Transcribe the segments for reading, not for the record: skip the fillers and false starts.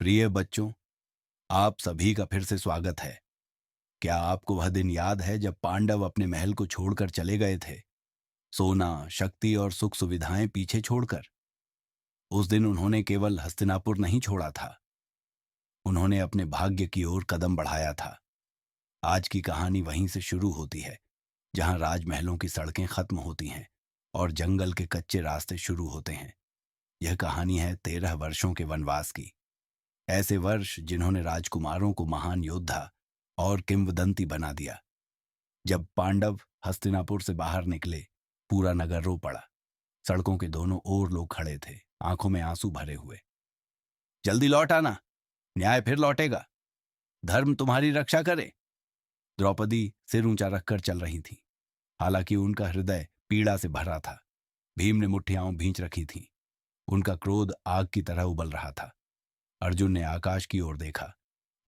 प्रिय बच्चों, आप सभी का फिर से स्वागत है। क्या आपको वह दिन याद है जब पांडव अपने महल को छोड़कर चले गए थे? सोना, शक्ति और सुख सुविधाएं पीछे छोड़कर। उस दिन उन्होंने केवल हस्तिनापुर नहीं छोड़ा था, उन्होंने अपने भाग्य की ओर कदम बढ़ाया था। आज की कहानी वहीं से शुरू होती है, जहां राजमहलों की सड़कें खत्म होती हैं और जंगल के कच्चे रास्ते शुरू होते हैं। यह कहानी है 13 वर्षों के वनवास की। ऐसे वर्ष जिन्होंने राजकुमारों को महान योद्धा और किंवदंती बना दिया। जब पांडव हस्तिनापुर से बाहर निकले, पूरा नगर रो पड़ा। सड़कों के दोनों ओर लोग खड़े थे, आंखों में आंसू भरे हुए। जल्दी लौट आना, न्याय फिर लौटेगा, धर्म तुम्हारी रक्षा करे। द्रौपदी सिर ऊंचा रखकर चल रही थी, हालांकि उनका हृदय पीड़ा से भरा था। भीम ने मुठ्ठियां भींच रखी थीं, उनका क्रोध आग की तरह उबल रहा था। अर्जुन ने आकाश की ओर देखा,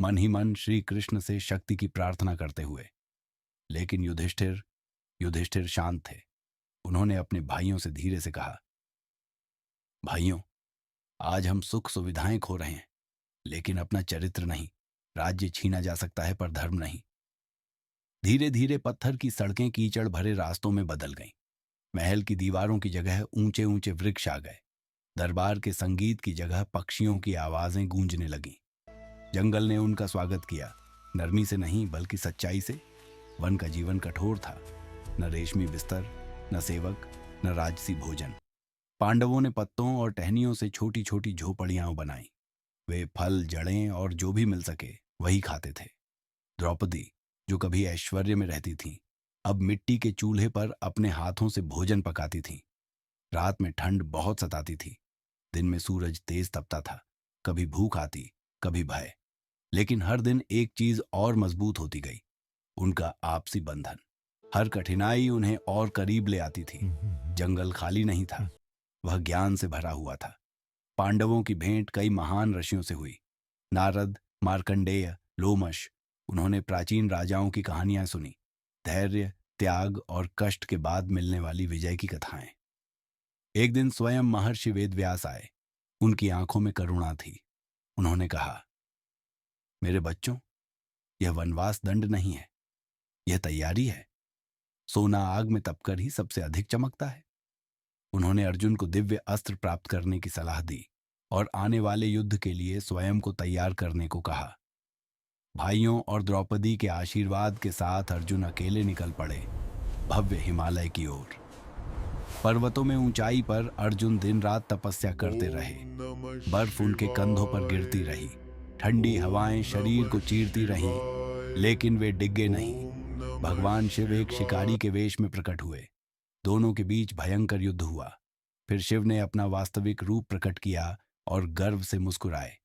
मन ही मन श्री कृष्ण से शक्ति की प्रार्थना करते हुए। लेकिन युधिष्ठिर युधिष्ठिर शांत थे। उन्होंने अपने भाइयों से धीरे से कहा, भाइयों, आज हम सुख सुविधाएं खो रहे हैं, लेकिन अपना चरित्र नहीं। राज्य छीना जा सकता है पर धर्म नहीं। धीरे धीरे पत्थर की सड़कें कीचड़ भरे रास्तों में बदल गईं। महल की दीवारों की जगह ऊंचे ऊंचे वृक्ष आ गए। दरबार के संगीत की जगह पक्षियों की आवाजें गूंजने लगीं। जंगल ने उनका स्वागत किया, नरमी से नहीं बल्कि सच्चाई से। वन का जीवन कठोर था, न रेशमी बिस्तर, न सेवक, न राजसी भोजन। पांडवों ने पत्तों और टहनियों से छोटी छोटी झोपड़ियां बनाई। वे फल, जड़ें और जो भी मिल सके वही खाते थे। द्रौपदी, जो कभी ऐश्वर्य में रहती थी, अब मिट्टी के चूल्हे पर अपने हाथों से भोजन पकाती थी। रात में ठंड बहुत सताती थी, दिन में सूरज तेज तपता था। कभी भूख आती, कभी भय। लेकिन हर दिन एक चीज और मजबूत होती गई, उनका आपसी बंधन। हर कठिनाई उन्हें और करीब ले आती थी। जंगल खाली नहीं था, वह ज्ञान से भरा हुआ था। पांडवों की भेंट कई महान ऋषियों से हुई, नारद, मार्कंडेय, लोमश। उन्होंने प्राचीन राजाओं की कहानियां सुनी, धैर्य, त्याग और कष्ट के बाद मिलने वाली विजय की कथाएं। एक दिन स्वयं महर्षि वेदव्यास आए। उनकी आंखों में करुणा थी। उन्होंने कहा, मेरे बच्चों, यह वनवास दंड नहीं है, यह तैयारी है। सोना आग में तपकर ही सबसे अधिक चमकता है। उन्होंने अर्जुन को दिव्य अस्त्र प्राप्त करने की सलाह दी और आने वाले युद्ध के लिए स्वयं को तैयार करने को कहा। भाइयों और द्रौपदी के आशीर्वाद के साथ अर्जुन अकेले निकल पड़े, भव्य हिमालय की ओर। पर्वतों में ऊंचाई पर अर्जुन दिन रात तपस्या करते रहे। बर्फ उनके कंधों पर गिरती रही, ठंडी हवाएं शरीर को चीरती रहीं, लेकिन वे डिगे नहीं। भगवान शिव एक शिकारी के वेश में प्रकट हुए। दोनों के बीच भयंकर युद्ध हुआ। फिर शिव ने अपना वास्तविक रूप प्रकट किया और गर्व से मुस्कुराए।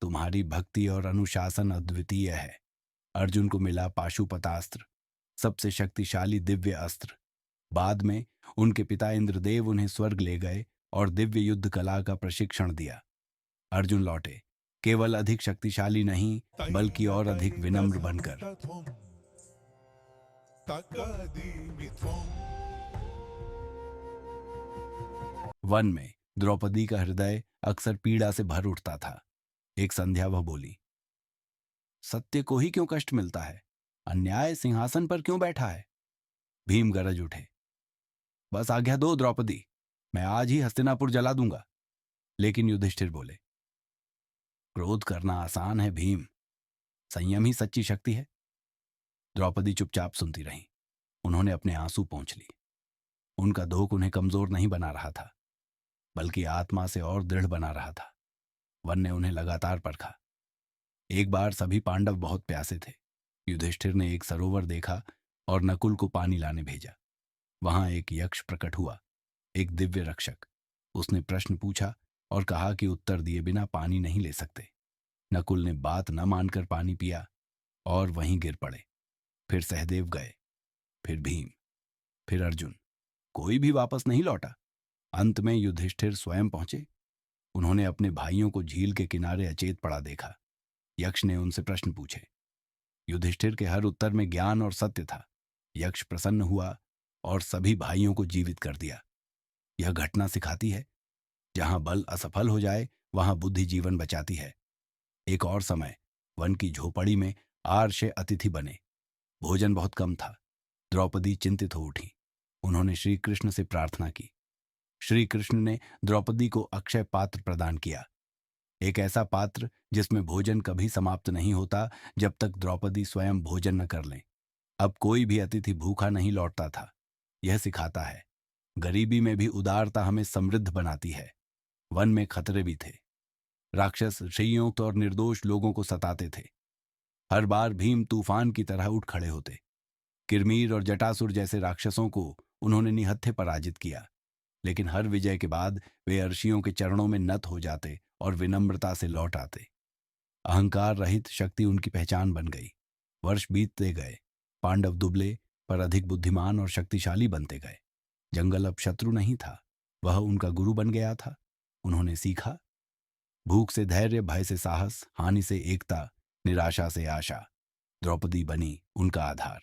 तुम्हारी भक्ति और अनुशासन अद्वितीय है। अर्जुन को मिला पाशुपतास्त्र, सबसे शक्तिशाली दिव्य अस्त्र। बाद में उनके पिता इंद्रदेव उन्हें स्वर्ग ले गए और दिव्य युद्ध कला का प्रशिक्षण दिया। अर्जुन लौटे, केवल अधिक शक्तिशाली नहीं बल्कि और अधिक विनम्र बनकर। वन में द्रौपदी का हृदय अक्सर पीड़ा से भर उठता था। एक संध्या वह बोली, सत्य को ही क्यों कष्ट मिलता है? अन्याय सिंहासन पर क्यों बैठा है? भीम गरज उठे, बस आज्ञा दो द्रौपदी, मैं आज ही हस्तिनापुर जला दूंगा। लेकिन युधिष्ठिर बोले, क्रोध करना आसान है भीम, संयम ही सच्ची शक्ति है। द्रौपदी चुपचाप सुनती रही। उन्होंने अपने आंसू पोंछ लिए। उनका धोख उन्हें कमजोर नहीं बना रहा था, बल्कि आत्मा से और दृढ़ बना रहा था। वन ने उन्हें लगातार परखा। एक बार सभी पांडव बहुत प्यासे थे। युधिष्ठिर ने एक सरोवर देखा और नकुल को पानी लाने भेजा। वहां एक यक्ष प्रकट हुआ, एक दिव्य रक्षक। उसने प्रश्न पूछा और कहा कि उत्तर दिए बिना पानी नहीं ले सकते। नकुल ने बात न मानकर पानी पिया और वहीं गिर पड़े। फिर सहदेव गए, फिर भीम, फिर अर्जुन। कोई भी वापस नहीं लौटा। अंत में युधिष्ठिर स्वयं पहुंचे। उन्होंने अपने भाइयों को झील के किनारे अचेत पड़ा देखा। यक्ष ने उनसे प्रश्न पूछे। युधिष्ठिर के हर उत्तर में ज्ञान और सत्य था। यक्ष प्रसन्न हुआ और सभी भाइयों को जीवित कर दिया। यह घटना सिखाती है, जहां बल असफल हो जाए वहां बुद्धि जीवन बचाती है। एक और समय वन की झोपड़ी में आर्ष अतिथि बने। भोजन बहुत कम था। द्रौपदी चिंतित हो उठी। उन्होंने श्री कृष्ण से प्रार्थना की। श्री कृष्ण ने द्रौपदी को अक्षय पात्र प्रदान किया, एक ऐसा पात्र जिसमें भोजन कभी समाप्त नहीं होता जब तक द्रौपदी स्वयं भोजन न कर लें। अब कोई भी अतिथि भूखा नहीं लौटता था। यह सिखाता है, गरीबी में भी उदारता हमें समृद्ध बनाती है। वन में खतरे भी थे। राक्षस संयुक्त और निर्दोष लोगों को सताते थे। हर बार भीम तूफान की तरह उठ खड़े होते। किरमीर और जटासुर जैसे राक्षसों को उन्होंने निहत्थे पराजित किया, लेकिन हर विजय के बाद वे अर्षियों के चरणों में नत हो जाते और विनम्रता से लौट आते। अहंकार रहित शक्ति उनकी पहचान बन गई। वर्ष बीतते गए। पांडव दुबले पर अधिक बुद्धिमान और शक्तिशाली बनते गए। जंगल अब शत्रु नहीं था, वह उनका गुरु बन गया था। उन्होंने सीखा, भूख से धैर्य, भय से साहस, हानि से एकता, निराशा से आशा। द्रौपदी बनी उनका आधार,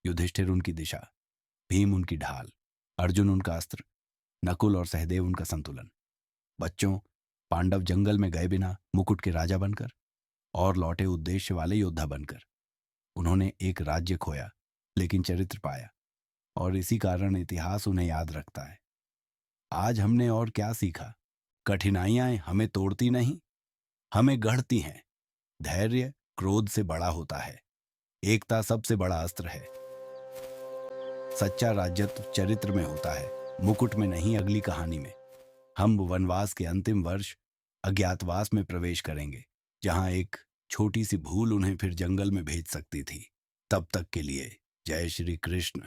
युधिष्ठिर उनकी दिशा, भीम उनकी ढाल, अर्जुन उनका अस्त्र, नकुल और सहदेव उनका संतुलन। बच्चों, पांडव जंगल में गए बिना मुकुट के राजा बनकर और लौटे उद्देश्य वाले योद्धा बनकर। उन्होंने एक राज्य खोया लेकिन चरित्र पाया, और इसी कारण इतिहास उन्हें याद रखता है। आज हमने और क्या सीखा? कठिनाइयां हमें तोड़ती नहीं, हमें गढ़ती हैं। धैर्य क्रोध से बड़ा होता है। एकता सबसे बड़ा अस्त्र है। सच्चा राज्यत्व चरित्र में होता है, मुकुट में नहीं, अगली कहानी में। हम वनवास के अंतिम वर्ष अज्ञातवास में प्रवेश करेंगे, जहां एक छोटी सी भूल उन्हें फिर जंगल में भेज सकती थी। तब तक के लिए जय श्री कृष्ण।